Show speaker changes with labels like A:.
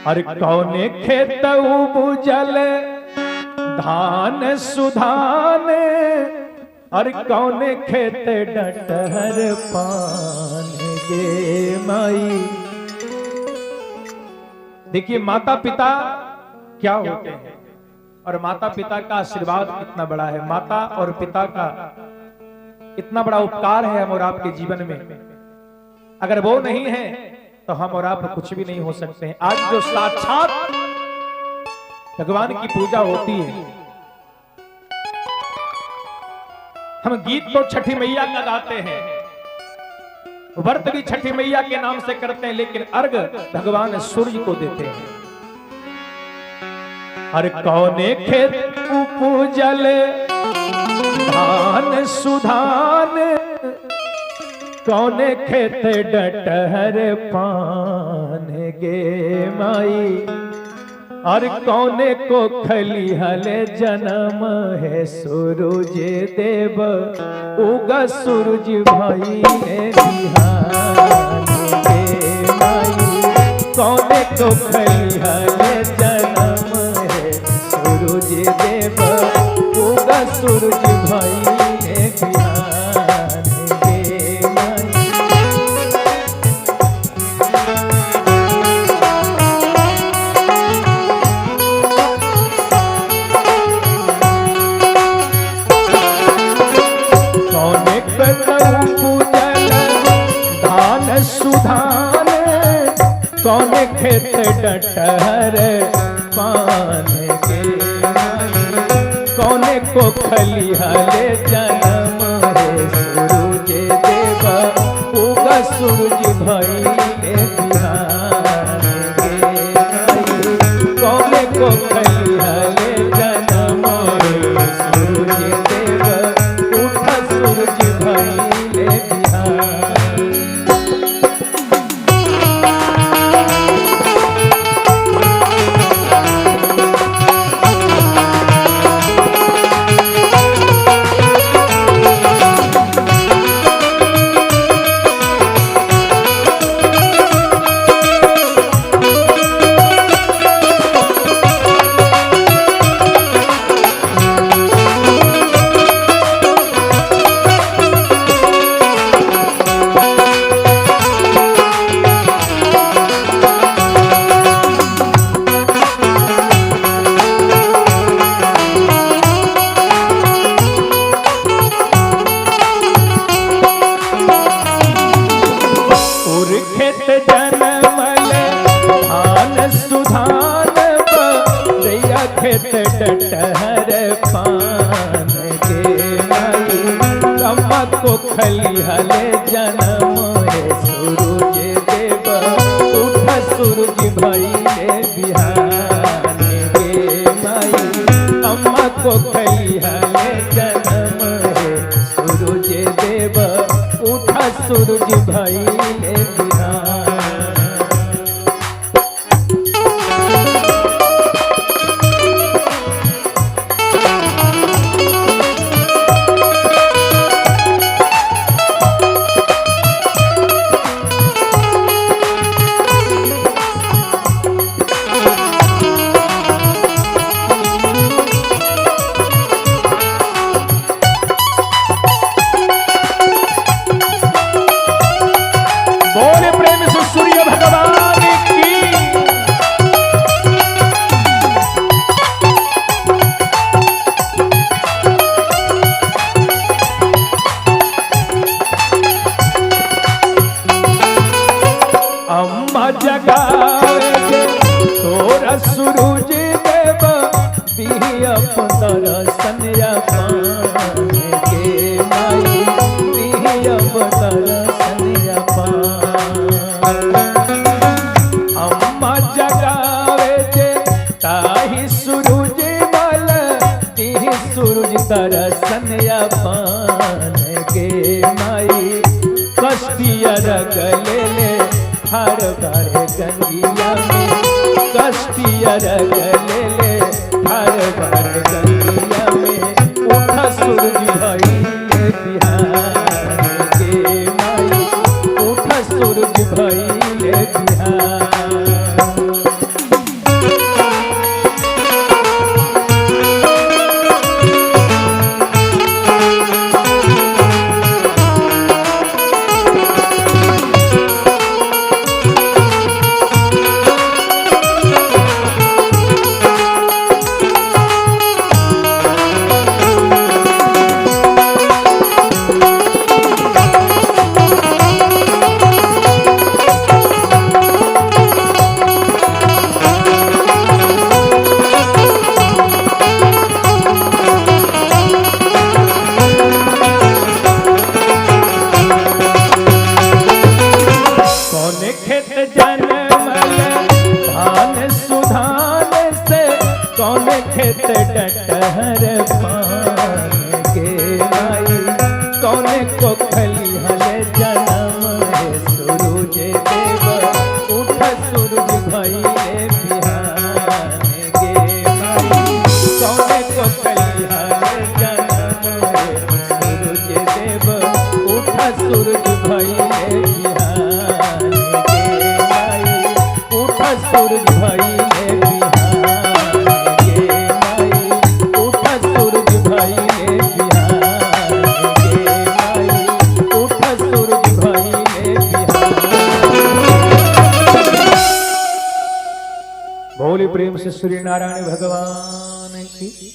A: अरे कौने खेत बुझल धान सुधान, अरे कौने खेत डटहर पान गे माई। देखिए माता पिता क्या होते हैं और माता पिता का आशीर्वाद कितना बड़ा है। माता और पिता का इतना बड़ा उपकार है हम और आपके जीवन में, अगर वो नहीं है तो हम और आप कुछ भी नहीं हो सकते हैं। आज जो साक्षात भगवान की पूजा होती है, हम गीत तो छठी मैया का गाते हैं, व्रत भी छठी मैया के नाम से करते हैं, लेकिन अर्घ भगवान सूर्य को देते हैं। हर कौने खेत उपजल धान सुधान, कौने खेत डटहर पान गे माई। और कौने को खलिहल जन्म है सूरज देव, उगा सूरज भाई ने बिहान गे माई। कौने को खलिहल जन्म है सूरज देव, उगा सूरज भाई ने बिहान गे माई। सुधान, कौने खेत डटहर पान गे माई। कौने को खलिहल जन्म है सूरज देव, उगा सूरज भाई ने बिहान गे माई। कौने को खलिहल जन्म है सूरज देव, उठा सूरज भाई ने बिहान। खेत डटहर पान गे माई। अम्मा को खलिहल जन्म है सूरज देव, उठा सूरज भाई ने बिहान गे माई। अम्मा को खलिहल जन्म है सूरज देव, उठा सूरज भाई ने बिहान। जगावे तोरा सूरज देव, बिहिया दर्शनिया पान गे माई। बिहिया दर्शनिया पान। अम्मा जगावे जे ताही सूरज बल, तिही सूरज दर्शनिया पान गे माई। कष्टिया रगले ले हर बार गंगिया में, कष्टिया रगले ले हर बार गंगिया में। उठा सूरज भाई ने बिहान गे माई, उठा सूरज भाई ने बिहान। धान सुधान से कौन खेत डटहर पान गे माई कौन को खलिहन जन्म है सूरज देव उठ सूरज भइले बिहान गे माई कौन को खलिहन जन्म है सूरज देव उठ सूरज भइले बिहान गे माई उठ सूरज भइले बिहान गे माई उठ सूरज भइले बिहान गे माई उठ सूरज भइले बिहान। बोली प्रेम से श्री नारायण भगवान की।